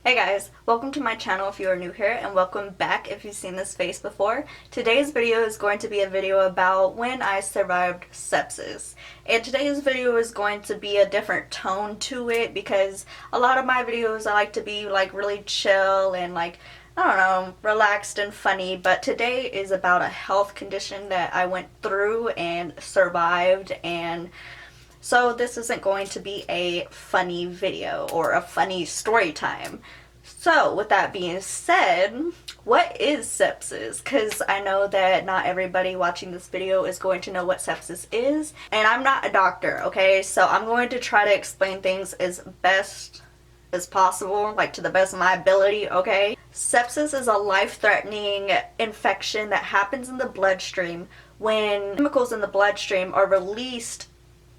Hey guys, welcome to my channel if you are new here, and welcome back if you've seen this face before. Today's video is going to be a video about when I survived sepsis. And today's video is going to be a different tone to it because a lot of my videos I like to be like really chill and like, I don't know, relaxed and funny, but today is about a health condition that I went through and survived, and so this isn't going to be a funny video or a funny story time. So with that being said, what is sepsis? Because I know that not everybody watching this video is going to know what sepsis is. And I'm not a doctor, okay? So I'm going to try to explain things as best as possible, like to the best of my ability, okay? Sepsis is a life-threatening infection that happens in the bloodstream when chemicals in the bloodstream are released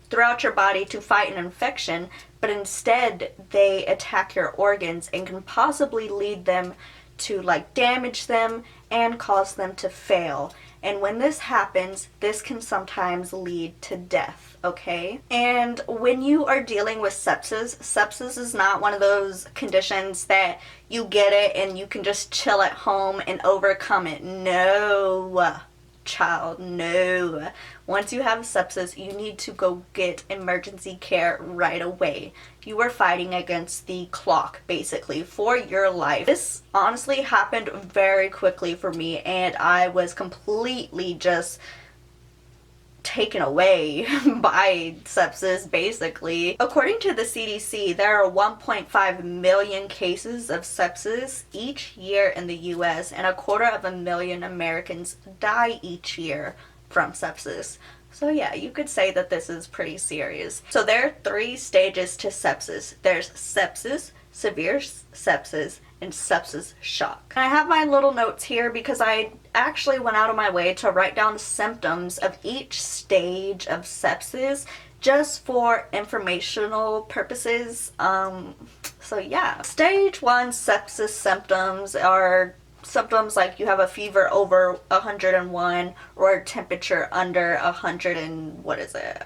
throughout your body to fight an infection, but instead they attack your organs and can possibly lead them to like damage them and cause them to fail. And when this happens, this can sometimes lead to death, okay? And when you are dealing with sepsis is not one of those conditions that you get it and you can just chill at home and overcome it. No. Child, no. Once you have sepsis, you need to go get emergency care right away. You are fighting against the clock, basically, for your life. This honestly happened very quickly for me, and I was completely just taken away by sepsis, basically. According to the CDC, there are 1.5 million cases of sepsis each year in the US, and 250,000 Americans die each year from sepsis. So yeah, you could say that this is pretty serious. So there are 3 stages to sepsis. There's sepsis, severe sepsis, and sepsis shock. And I have my little notes here because I actually went out of my way to write down the symptoms of each stage of sepsis just for informational purposes. So yeah. Stage 1 sepsis symptoms are symptoms like you have a fever over 101 or a temperature under 100 and what is it?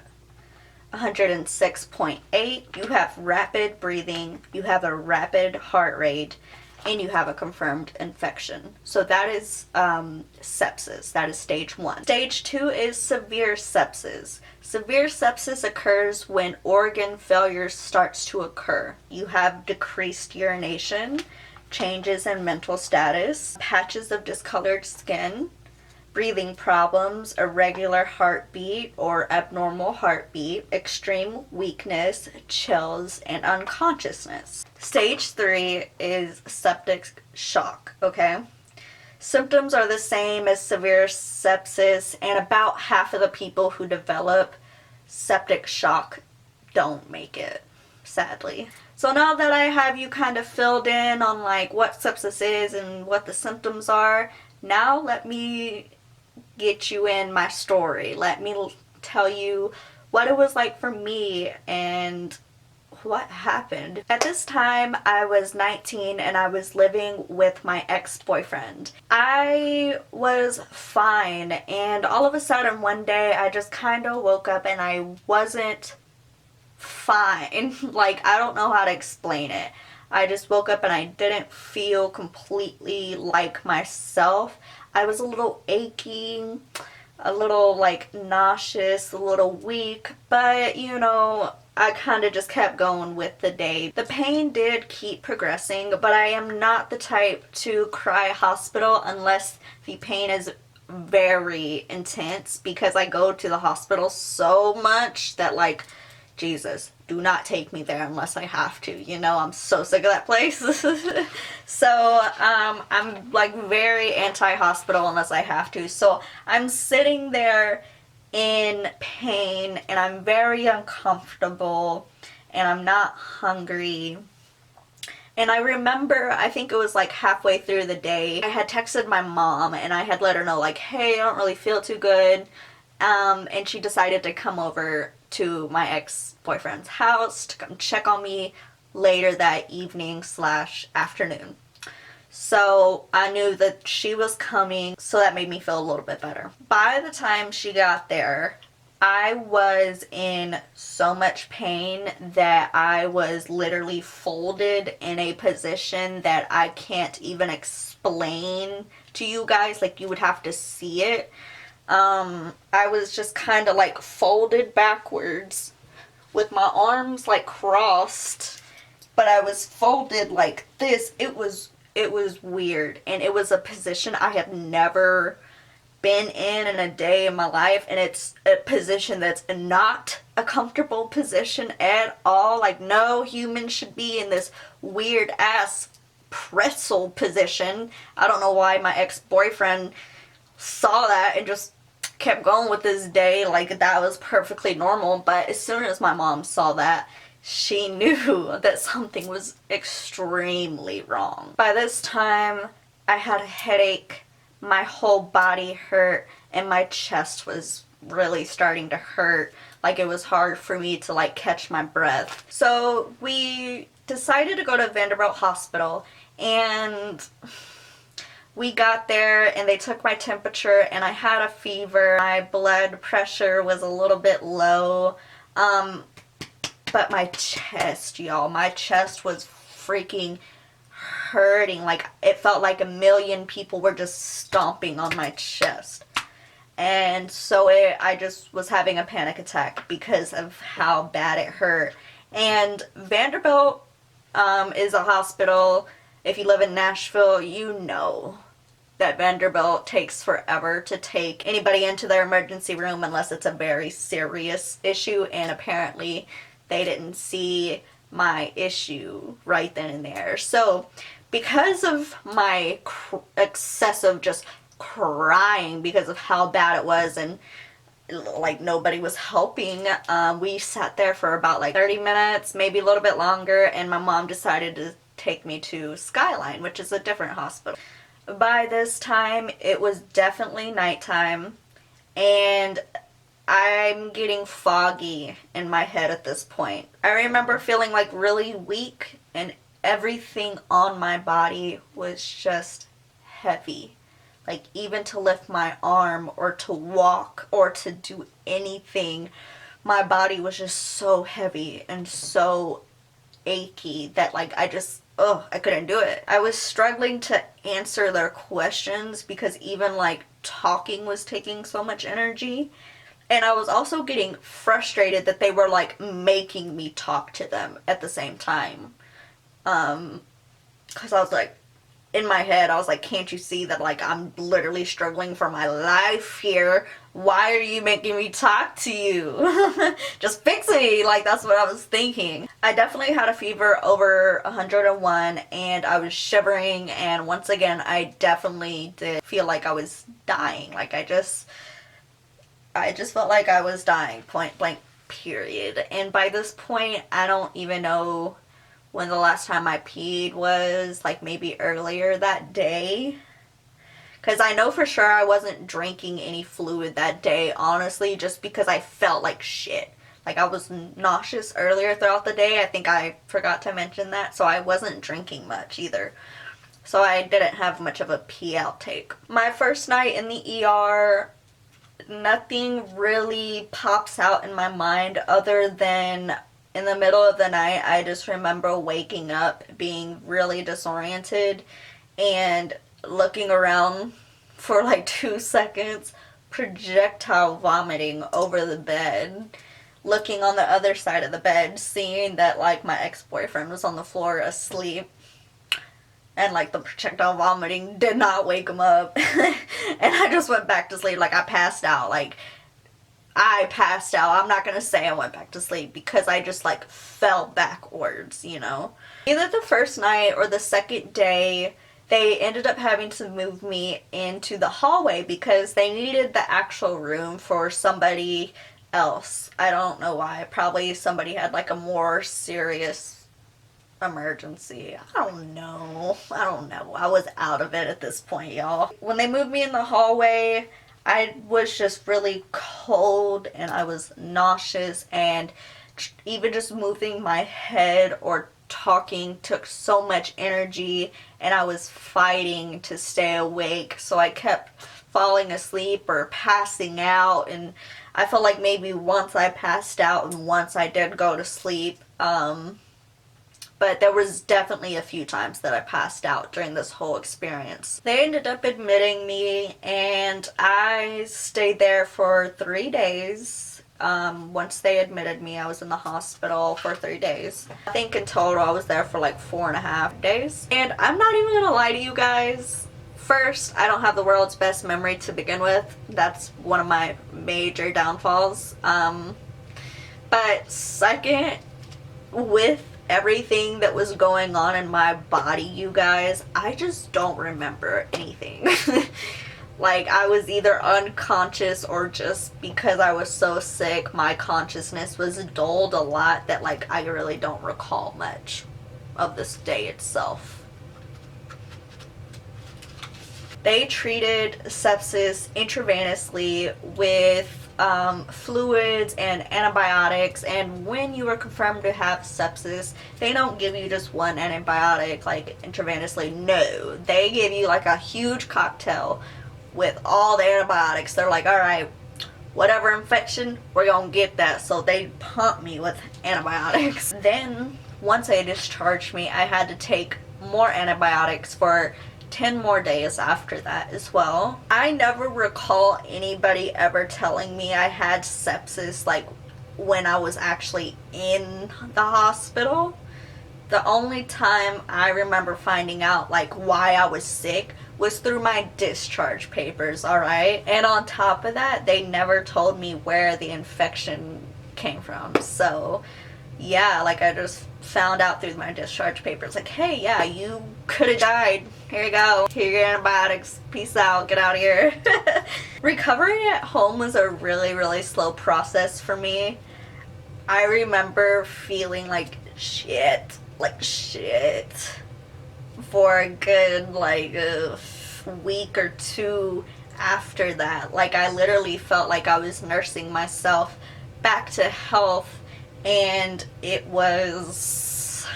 106.8. You have rapid breathing, you have a rapid heart rate, and you have a confirmed infection. So that is sepsis. That is stage 1. Stage 2 is severe sepsis. Severe sepsis occurs when organ failure starts to occur. You have decreased urination, changes in mental status, patches of discolored skin, breathing problems, irregular heartbeat or abnormal heartbeat, extreme weakness, chills, and unconsciousness. Stage 3 is septic shock, okay? Symptoms are the same as severe sepsis, and about half of the people who develop septic shock don't make it, sadly. So now that I have you kind of filled in on like what sepsis is and what the symptoms are, now let me get you in my story. Let me tell you what it was like for me and what happened. At this time, I was 19 and I was living with my ex-boyfriend. I was fine, and all of a sudden one day I just kind of woke up and I wasn't fine. Like, I don't know how to explain it. I just woke up and I didn't feel completely like myself. I was a little achy, a little like nauseous, a little weak, but you know, I kind of just kept going with the day. The pain did keep progressing, but I am not the type to cry hospital unless the pain is very intense, because I go to the hospital so much that like, Jesus, do not take me there unless I have to. You know, I'm so sick of that place. So, I'm like very anti-hospital unless I have to. So, I'm sitting there in pain and I'm very uncomfortable and I'm not hungry. And I remember, I think it was like halfway through the day, I had texted my mom and I had let her know like, hey, I don't really feel too good. And she decided to come over to my ex-boyfriend's house to come check on me later that evening / afternoon. So I knew that she was coming, so that made me feel a little bit better. By the time she got there, I was in so much pain that I was literally folded in a position that I can't even explain to you guys. Like, you would have to see it. I was just kind of like folded backwards with my arms like crossed, but I was folded like this. It was weird, and it was a position I have never been in a day in my life, and it's a position that's not a comfortable position at all. Like, no human should be in this weird ass pretzel position. I don't know why my ex-boyfriend saw that and just kept going with this day like that was perfectly normal. But as soon as my mom saw that, she knew that something was extremely wrong. By this time, I had a headache, my whole body hurt, and my chest was really starting to hurt. Like, it was hard for me to like catch my breath. So we decided to go to Vanderbilt Hospital, and we got there and they took my temperature, and I had a fever. My blood pressure was a little bit low. But my chest, y'all, my chest was freaking hurting. Like, it felt like a million people were just stomping on my chest. And so I just was having a panic attack because of how bad it hurt. And Vanderbilt is a hospital. If you live in Nashville, you know that Vanderbilt takes forever to take anybody into their emergency room unless it's a very serious issue, and apparently they didn't see my issue right then and there. So because of my excessive just crying because of how bad it was, and like nobody was helping, we sat there for about like 30 minutes, maybe a little bit longer, and my mom decided to take me to Skyline, which is a different hospital. By this time, it was definitely nighttime, and I'm getting foggy in my head at this point. I remember feeling like really weak, and everything on my body was just heavy. Like, even to lift my arm or to walk or to do anything, my body was just so heavy and so achy that like I couldn't do it. I was struggling to answer their questions because even like talking was taking so much energy. And I was also getting frustrated that they were like making me talk to them at the same time. Cause I was like, in my head, I was like, can't you see that like I'm literally struggling for my life here? Why are you making me talk to you? Just fix me. Like, that's what I was thinking. I definitely had a fever over 101, and I was shivering, and once again, I definitely did feel like I was dying. Like, I just felt like I was dying, point blank, period. And by this point, I don't even know when the last time I peed was, like maybe earlier that day. Because I know for sure I wasn't drinking any fluid that day, honestly, just because I felt like shit. Like, I was nauseous earlier throughout the day. I think I forgot to mention that, so I wasn't drinking much either. So I didn't have much of a pee outtake. My first night in the ER, nothing really pops out in my mind other than in the middle of the night, I just remember waking up being really disoriented and looking around for like 2 seconds, projectile vomiting over the bed, looking on the other side of the bed, seeing that like my ex-boyfriend was on the floor asleep, and like the projectile vomiting did not wake him up. And I just went back to sleep. Like, I passed out. Like, I passed out. I'm not gonna say I went back to sleep because I just like fell backwards, you know. Either the first night or the second day, they ended up having to move me into the hallway because they needed the actual room for somebody else. I don't know why. Probably somebody had like a more serious emergency. I don't know. I was out of it at this point, y'all. When they moved me in the hallway, I was just really cold and I was nauseous, and even just moving my head or talking took so much energy, and I was fighting to stay awake, so I kept falling asleep or passing out, and I felt like maybe once I passed out and once I did go to sleep. But there was definitely a few times that I passed out during this whole experience. They ended up admitting me, and I stayed there for 3 days. Once they admitted me, I was in the hospital for 3 days. I think in total I was there for like 4.5 days. And I'm not even gonna lie to you guys. First, I don't have the world's best memory to begin with. That's one of my major downfalls. But second, with everything that was going on in my body, you guys, I just don't remember anything. Like, I was either unconscious or just because I was so sick, my consciousness was dulled a lot that, like, I really don't recall much of this day itself. They treated sepsis intravenously with fluids and antibiotics, and when you are confirmed to have sepsis, they don't give you just one antibiotic like intravenously. No, they give you like a huge cocktail with all the antibiotics. They're like, all right, whatever infection, we're gonna get that. So they pumped me with antibiotics. Then once they discharged me, I had to take more antibiotics for 10 more days after that as well. I never recall anybody ever telling me I had sepsis like when I was actually in the hospital. The only time I remember finding out like why I was sick was through my discharge papers, alright? And on top of that, they never told me where the infection came from. So yeah, like I just found out through my discharge papers, like, hey, yeah, you could have died. Here you go. Here are your antibiotics. Peace out. Get out of here. Recovering at home was a really, really slow process for me. I remember feeling like shit for a good, like, a week or two after that. Like, I literally felt like I was nursing myself back to health. And it was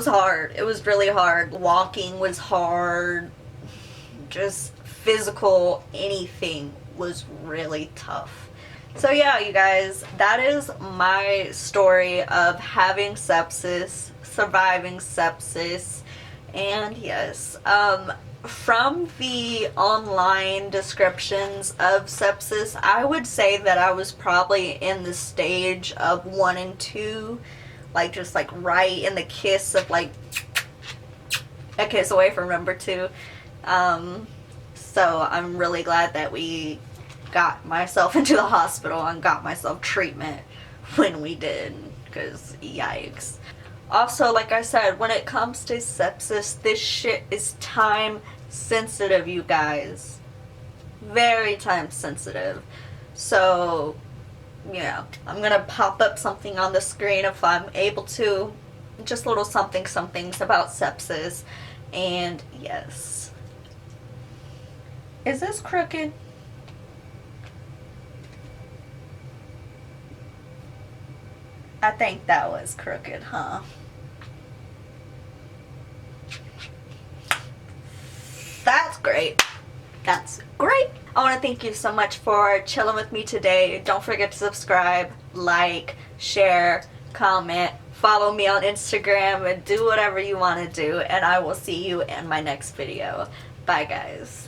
hard. It was really hard. Walking was hard. Just physical anything was really tough. So yeah, you guys, that is my story of having sepsis, surviving sepsis, and yes, from the online descriptions of sepsis, I would say that I was probably in the stage of 1 and 2, like just like right in the kiss of like a kiss away from number 2. So I'm really glad that we got myself into the hospital and got myself treatment when we did, because yikes. Also, like I said, when it comes to sepsis, this shit is time sensitive, you guys. Very time sensitive. So, yeah, I'm gonna pop up something on the screen if I'm able to. Just little somethings about sepsis. And yes. Is this crooked? I think that was crooked, huh? That's great. That's great. I want to thank you so much for chilling with me today. Don't forget to subscribe, like, share, comment, follow me on Instagram, and do whatever you want to do. And I will see you in my next video. Bye, guys.